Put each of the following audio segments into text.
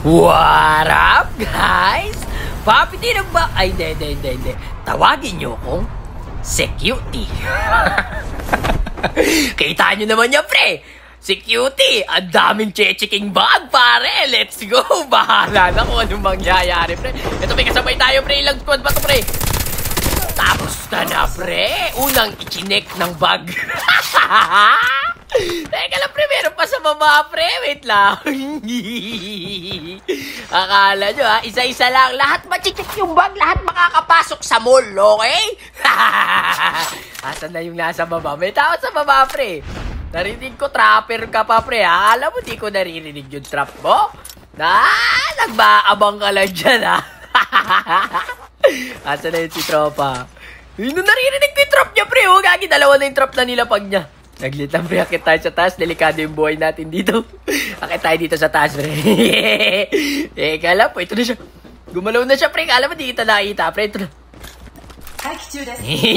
What up, guys? Papitinag ba? Ay, hindi. Tawagin nyo akong Security. Kita nyo naman yan, pre. Security. Ang daming chechiking bag, pare. Let's go. Bahala na kung anong mangyayari, pre. Ito, may kasabay tayo, pre. Ilang squad ba ito, pre? Tapos ka na, pre. Unang ichinek ng bag. Teka lang, pre, meron pa sa baba, pre. Wait lang. Akala nyo, ha? Isa-isa lang. Lahat machichik yung bag. Lahat makakapasok sa mall, okay? Asan na yung nasa baba? May tao sa baba, pre. Narinig ko, trapper ka pa, pre, ha? Alam mo, di ko naririnig yung trap mo. Nagbaabang ka lang dyan, ha? Asan na yun si tropa? Hindi naririnig ko yung trap niya, pre. Oh, gagi, dalawa na yung trap na nilapag niya. Saglit lang, pre. Akit tayo sa taas. Delikado yung buhay natin dito. Akit tayo dito sa taas, pre. Kala po, ito na siya. Gumalaw na siya, pre. Kala mo, di kita nakita, pre. Ito na.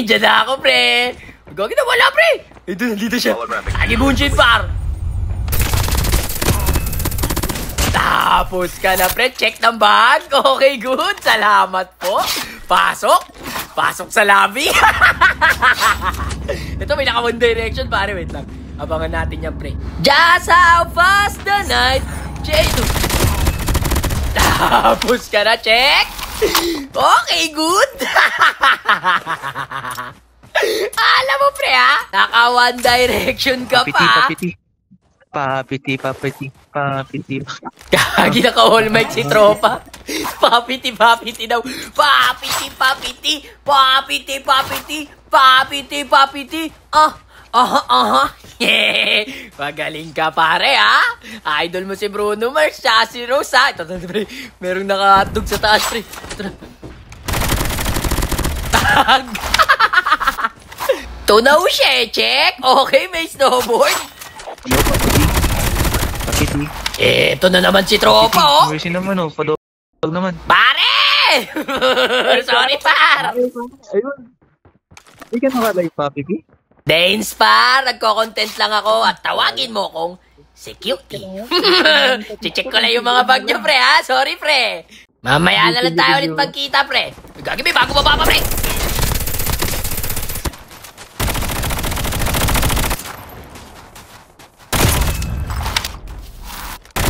Diyan na ako, pre. Gagi na, wala, pre. Ito, nandito siya. Agi bunshin, par. Tapos ka na, pre. Check ng bag. Okay, good. Salamat po. Pasok. Pasok sa lobby. Ito, may naka One Direction, pare. Wait lang. Abangan natin yan, pre. Just how fast the night. Check. Tapos ka na, check. Okay, good. Alam mo, pre, ha? Naka One Direction ka pa. Papiti. Kagi naka-all mic si tropa. Papiti daw. Papiti. Yeah. Magaling ka, pare, ha? Idol mo si Bruno Mars, tsaka si Rose, ha? Ito, pre. Merong nakahotdog sa taas, pre. Ito na. Tag. Tunaw siya, check. Okay, may snowboard. Papiti. Ito na naman si tropa, oh. Mercy naman, oh. Padog naman. Pare! Sorry, par. Ayun. Hindi ka nakalive, Papiti? Danes, par. Nagko-content lang ako at tawagin mo kong Security. Check ko lang yung mga bag niyo, pre, ha? Sorry, pre. Mamaya na lang tayo ulit pagkita, pre. Gagi, may bago baba pa, pre.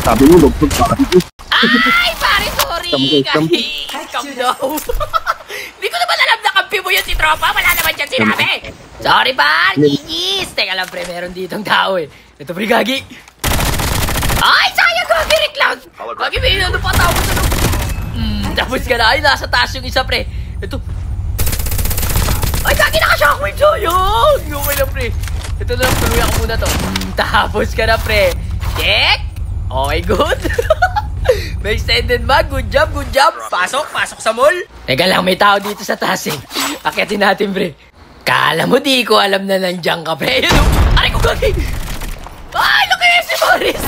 Sabi mo, lugtog pa. Ay, pare, sorry. Calm down. Hindi ko naman alam na kampi mo yun si tropa. Wala naman siyang sinabi. Sorry, par. Gigis. Teka lang, pre. Meron ditong tao, eh. Ito, pre, gagi. Ay, sayang, gagi, reklang. Gagi, may ano pa tao sa loob. Tapos ka na. Ay, nasa taas yung isa, pre. Ito. Ay, gagi, naka-shockwave. Sayang. Okay lang, pre. Ito na lang, tuloy ako muna to. Tapos ka na, pre. Check. Okay, good. May extended mag. Good job. Pasok sa mall. Teka lang, may tao dito sa taas, eh. Akitin natin, pre. Kala mo, di ko alam na nandiyan ka, pre. Ayun, oh. Aray ko, gagi. Ay, laki si Morris.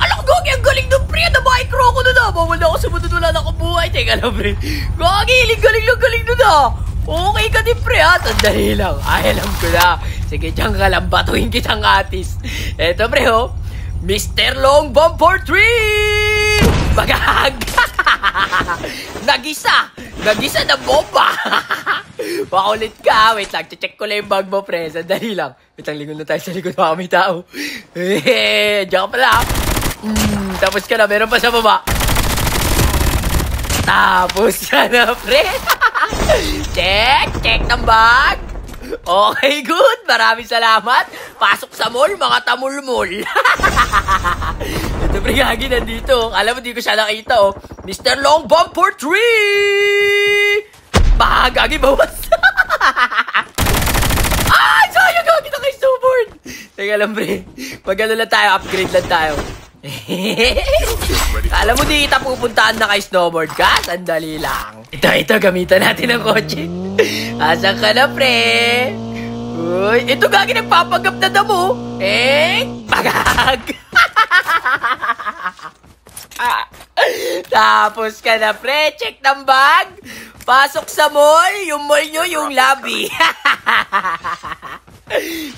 Alam ko, gagi, ang galing ng pre. Nabikro ko na na. Bawal na ako sumunod, wala na akong buhay. Teka lang, pre. Gagi, galing na na. Okay ka din, pre, ha? Tandali lang. Ay, alam ko na. Sige, dyan ka lang. Batuhin kitang atis. Eto, pre, oh. Mr. Long Bomb for 3! Bagag! Nagisa na bomba! Pakulit ka. Wait lang, check ko lang yung bag mo, pre. Sandali lang. Wait lang, lingon na tayo sa likod. Baka may tao. Diyan ka pala. Tapos ka na, meron pa sa baba. Tapos ka na, pre. Check ng bag. Okay, good. Maraming salamat. Pasok sa mall, mga tamul-mul. Ito, pre, gagi, nandito. Alam mo, di ko siya nakita, oh. Mr. Long Bomb for 3! Gagi, bawas. Ay, sayang, gagi, naka-snowboard. Teka lang, pre. Mag-ano lang tayo, upgrade lang tayo. Alam mo, di kita pupuntaan na kay snowboard ka? Sandali lang. Ito, gamitan natin ang kotse. Asan ka na, pre? Uy, ito, gagi, nagpapagap na damo. Bagag. Tapos ka na, pre. Check ng bag. Pasok sa mall. Yung mall nyo, yung lobby.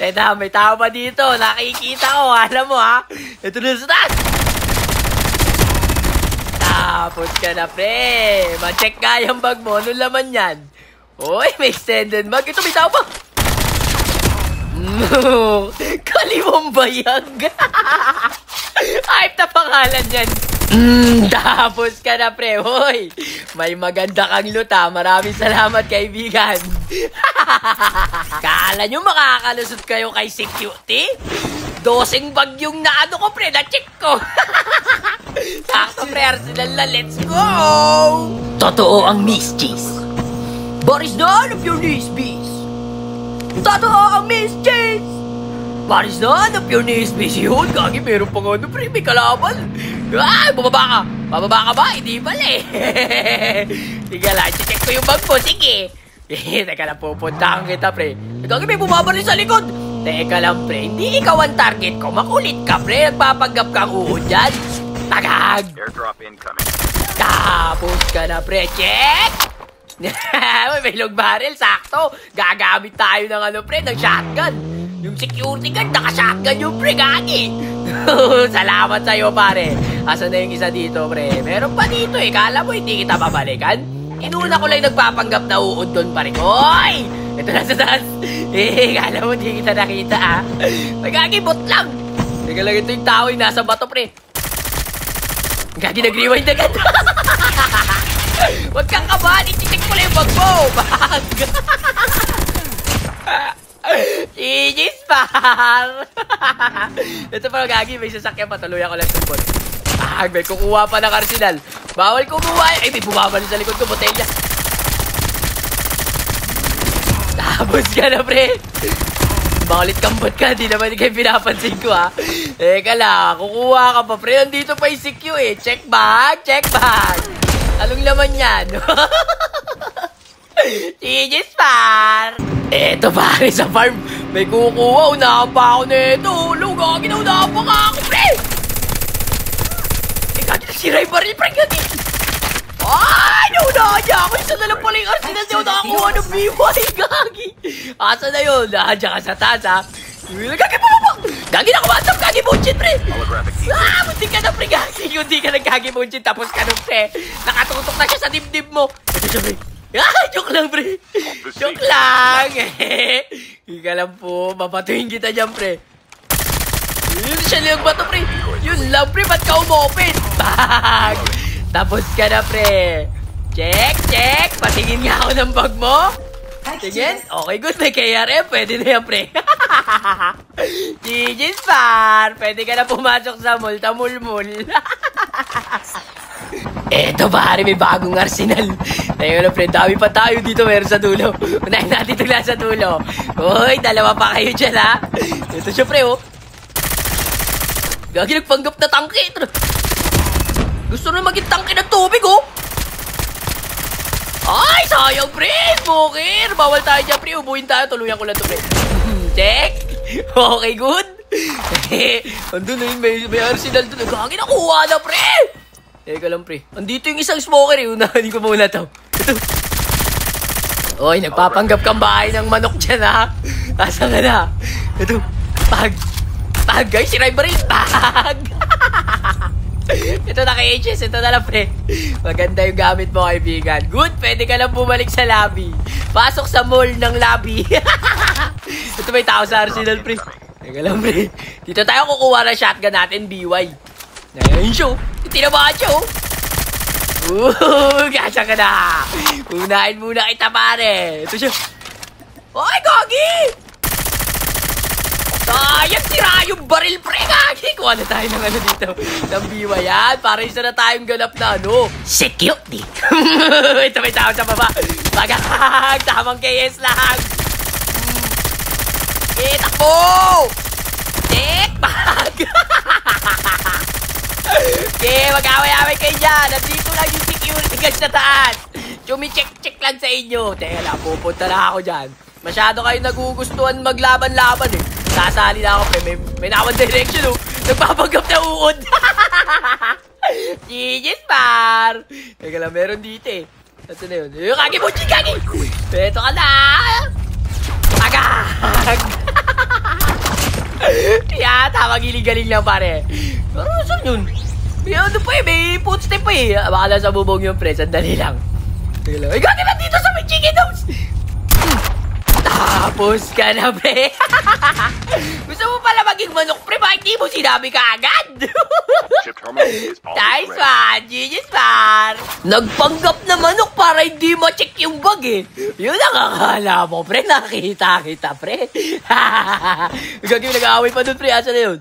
Teka, may tao pa dito. Nakikita ko, alam mo, ha? Ito na sa taas. Tapos ka na, pre. Ma-check nga yung bag mo. Anong laman yan? Uy, may extended bag. Ito, may tao pa. Kalimong bayag. Hype na pangalan yan. Tapos ka na, pre. Hoy, may maganda kang luta. Maraming salamat, kaibigan. Kala nyo makakalusot kayo kay security? Dosing bag yung naano ko, pre. Na-check ko. Sakto, pre. Arsenal na. Let's go! Totoo ang Miss Cheese. But it's none of your Nisbees. Totoo ang Miss Cheese. But it's none of your Nisbees. Yun, gagi. Meron pa nga, pre. May kalaban. Ay, bumaba ka. Bababa ka ba? Hindi pala eh. Tiga lang, check ko yung bag mo. Sige. Teka lang, pupuntahan kita, pre. Gagi, may bumaba rin sa likod. Teka lang, pre. Hindi ikaw ang target ko. Makulit ka, pre. Nagpapanggap kang uod dyan. Tagag. Airdrop incoming. Tapos ka na, pre. Check. May long barrel. Sakto. Gagamit tayo ng ano, pre, ng shotgun. Yung security guard, naka-shotgun yung pre, gagi. Salamat sa'yo, pare. Asan na yung isa dito, pre? Meron pa dito eh. Kala mo hindi kita babalikan? Inuna ko lang nagpapanggap na uod doon, pare. Hoy! Ito na sa taas. Kala mo hindi kita nakita, ah. Gagi, bot lang. Teka lang, ito yung tao yung nasa bato, pre. Gagi, nag-rewind agad. Huwag kang kabahan. I-check ko lang yung bag mo. Bag. Gigis, par. Ito pa, gagi. May sasakyan pa. Tuluyan ko lang sa bot. May kukuha pa ng arsenal. Bawal kumuha. Ay, may bumabalik sa likod ko. Botelya. Tapos ka na, pre. Bakalit kambot ka. Di naman kayo pinapansin ko, ha. Teka lang. Kukuha ka pa, pre. Nandito pa yung CQ, eh. Check bag. Check bag. Anong laman yan? Gigis, par. Eto, pare, sa farm. May kukuha. Unahan pa ako nito. Lugagin na unahan pa ka ako, pre. Gagi na si Ray Baril, pre, gagi. Ay, naunahan niya ako. Isa na lang pala yung arsenal niya. Nakakuha ng BY, gagi. Asa na yun? Nandiyan ka sa taas, ha? Gagi, bumaba. Gagi na kumatap, gagi bunchin, pre. Munti ka na, pre, gagi. Hindi ka na gagi bunchin. Tapos ka nun, pre. Nakatutok na siya sa dibdib mo. Ito siya, pre. Joke lang, pre. Joke lang. Hindi ka lang po. Mapatuhin kita dyan, pre. Yun siya lang bato, pre. Yun lang, pre. Ba't ka umopen? Bag. Tapos ka na, pre. Check, check. Patingin nga ako ng bag mo. Tingin. Okay, good. May KRM. Pwede na yan, pre. GG's, par. Pwede ka na pumasok sa mall. Tamulmul. Eto, pare. May bagong arsenal. Ayun na, pre. Dami pa tayo dito. Meron sa dulo. Unahin natin ito lang sa dulo. Uy, dalawa pa kayo dyan, ha. Ito siya, pre, oh. Gagi, nagpanggap na tangke. Gusto na maging tangke ng tubig, oh. Ay, sayang, pre. Smoker. Bawal tayo dyan, pre. Ubuhin tayo. Tuluyan ko lang ito, pre. Check. Okay, good. Andun na yun. May arsenal doon. Gagi, nakuha na, pre. Teka lang, pre. Andito yung isang smoker, eh. Unahin ko muna ito. Ito. Oy, nagpapanggap kang bahay ng manok dyan, ha. Asa ka na? Ito. Pag. Pag, guys. Si Ribery. Pag. Ito na kay HS. Ito na lang, pre. Maganda yung gamit mo, kaibigan. Good. Pwede ka lang bumalik sa lobby. Pasok sa mall ng lobby. Ito may tao sa arsenal, pre. Teka lang, pre. Dito tayo kukuha ng shotgun natin, BY. Ngayon, show. Tinabahan siya, oh. Kasya ka na. Unahin muna kita, pare. Ito siya. Ay, gagi! Sayang, tira yung baril, pre, gagi. Kuha na tayo ng ano dito. Ng biwa yan. Para isa na tayong ganap na ano. Security. Ito may tao sa baba. Bagag. Tamang KS lang. Takbo! Check bag. Okay, mag-away-away kayo dyan. Nandito lang yung security guard sa taas. Chumi-check-check lang sa inyo. Teka lang, pupunta na ako dyan. Masyado kayo nagugustuhan maglaban-laban, eh. Sasali na ako, pre. May nawan direction, oh. Nagpapanggap na uod. GG's, par. Teka lang, meron dito, eh. Ito na yun. Kagi mo, kagi. Beto ka na. Agag. Yan, tama, giling-galing lang, pare. Pero saan yun? Ano pa may footstep pa Baka lang sa bubong yung pre, sandali lang. Ay, gagi lang dito sa may chicken house! Tapos ka na, pre. Gusto mo pala maging manok, pre? Bakit di mo sinabi ka agad? Nice one! Genius, par! Nagpanggap na manok para hindi ma-check yung bag, Yun ang akala mo, pre. Nakita kita, pre. Gagi, nag-aaway pa dun, pre. Asa na yun?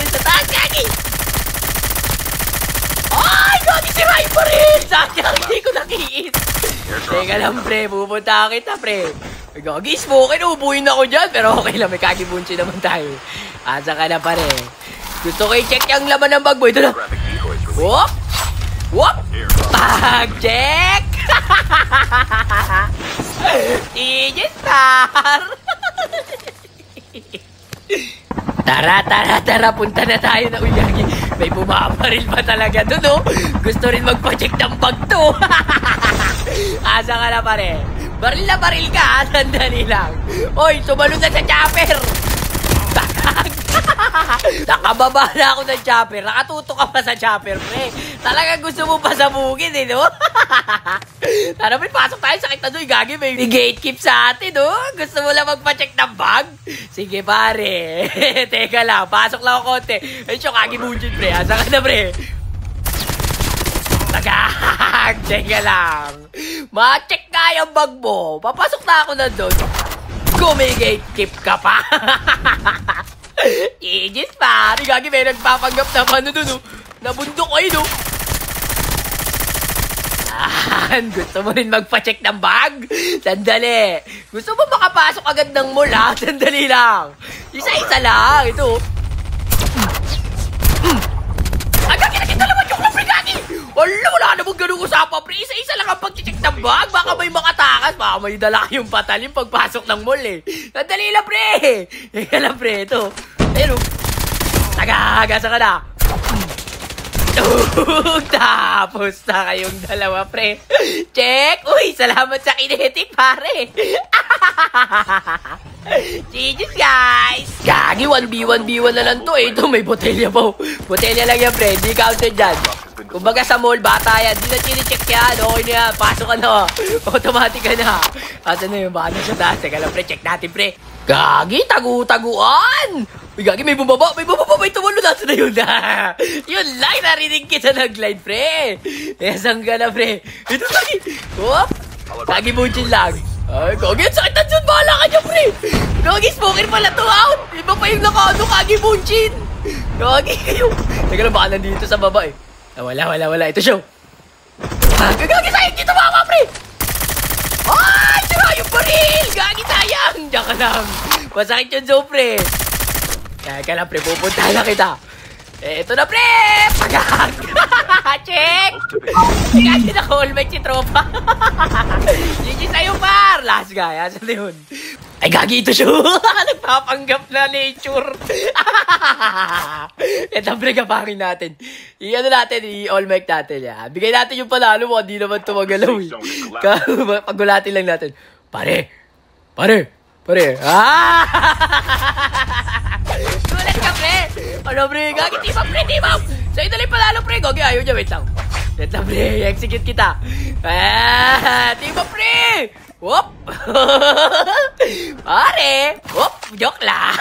Sa taas, gagi! Ay, gagi, sira yung baril! Sayang, hindi ko nakiis. Teka lang, pre. Pupunta kita, pre. Gagi, smokin. Ubuhin ako dyan. Pero okay lang, may kakibunchi naman tayo. Asa ka na, pare. Gusto ko i-check yung laman ng bag mo. Ito na. Whoop! Whoop! Pag-check! Genius, par! Tara. Punta na tayo na Uyagi. May bumabaril pa talaga doon, Gusto rin magpa-check ng bag to. Asa ka na, pare? Baril na baril ka, sandali lang. Oy, sumalun na sa chopper. Nakababa na ako ng chopper. Nakatutok ka pa sa chopper, pre. Talaga gusto mo pasabugin, no? Tara, pre, pasok tayo. Sakit na doon. Gagi, may gatekeep sa atin, Gusto mo lang magpa-check ng bag? Sige, pare. Teka lang, pasok lang ako konti. Ay, siya, kagibunjin, pre. Asa ka na, pre? Teka lang. Ma-check nga yung bag mo. Papasok na ako na doon. Gatekeep ka pa. Genius, pare. Gagi, may nagpapanggap na paano doon, Nabundok kayo, Gusto mo rin magpa-check ng bag? Sandali. Gusto mo makapasok agad ng mall, Sandali lang. Isa-isa lang. Ito. Gagi, nakita naman yung pre, Gagi. Wala namang ganung usapan, pre. Isa-isa lang ang pag-check ng bag. Baka may makatakas. Baka may dala kayong patalim pagpasok ng mall, Sandali lang, pre. Teka lang, pre. Ito. Ayun, Tagagasa ka na. Tapos na kayong dalawa, pre. Check. Uy, salamat sa kinetic, pare. GG's, guys. Gagi, 1v1v1 na lang to, Ito, may botelya po. Botelya lang yan, pre. Hindi counted dyan. Kumbaga sa mall, bata yan. Di na chine-check yan. Okay na yan. Pasok ka na. Automatic ka na. Asa na yun? Baka na siya taas. Teka lang, pre. Check natin, pre. Gagi, tagu-taguan. Uy, Gagi, may bumaba. May tumalo. Nasa na yun, Yun lang, narinig kita nag-glide, pre. Saan ka na, pre? Ito, Gagi. Oh, Gagi, bunchin lang. Ay, Gagi, ang sakit na dyan. Bahala ka dyan, pre. Gagi, smoker pala to, out. Iba pa yung nakaano, Gagi, bunchin. Gagi, kayo. Teka lang, baka nandito sa baba, Wala. Ito, show. Gagi, sayang dito, mama, pre. Ay, sira yung baril. Gagi, sayang. Diyan ka lang. Masakit yun, Zoe, pre. Kaya lang, pre, pupunta na kita. Ito na, pre! Pagag! Check! Gagi, naka-all-mic si tropa. GG sa'yo, par! Last guy, asan na yun? Ay, Gagi, ito siya. Nagpapanggap na nature. Ito, pre, kapangin natin. I-all-mic natin, Bigay natin yung panalo mo, hindi naman tumagalaw, Pagulatin lang natin. Pare! Sulit ka, pre! Ano, pre? Gagi, team up! Sa'yo na lang panalo, pre! Gagi, ayaw niya, wait lang, pre! Execute kita! Team up, pre! Whoop! Pare! Whoop! Joke lang!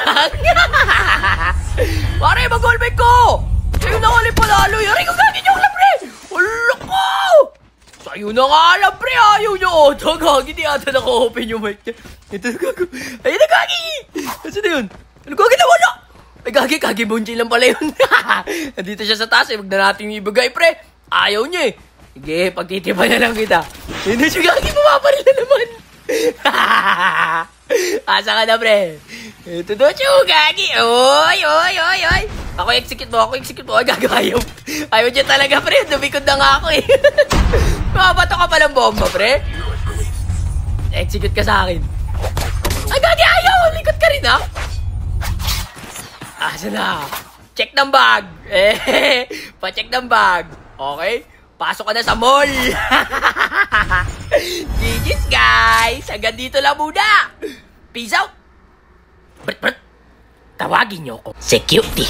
Pare, mag-all-back ko! Sa'yo na nga lang panalo! Yari ko, Gagi, joke lang, pre! Wala ko! Sa'yo na nga lang, pre! Ayaw niya, Gagi, di ata naka-open yung mic niya. Ito na, Gagi! Ayun na, Gagi! Saan na yun? Ano, Gagi, nawala? Ay, Gagi, bunchi lang pala yun. Nandito siya sa taas, wag na natin ibigay, pre. Ayaw niya, Sige, pagtitipan na lang kita. Hindi siya, Gagi, bumabaril na naman. Asa ka na, pre? Ito doon siya, Gagi. Oy. Ako execute mo. Ay, Gagi, ayaw niya talaga, pre. Dumikod na nga ako, Mabato ka palang bomba, pre. Execute ka sa akin. Ay, Gagi, ayaw. Likot ka rin, Asa na? Check ng bag. Pa-check ng bag. Okay? Pasok ka na sa mall. GG's, guys. Hanggang dito lang muna. Peace out. Tawagin niyo ako. Security.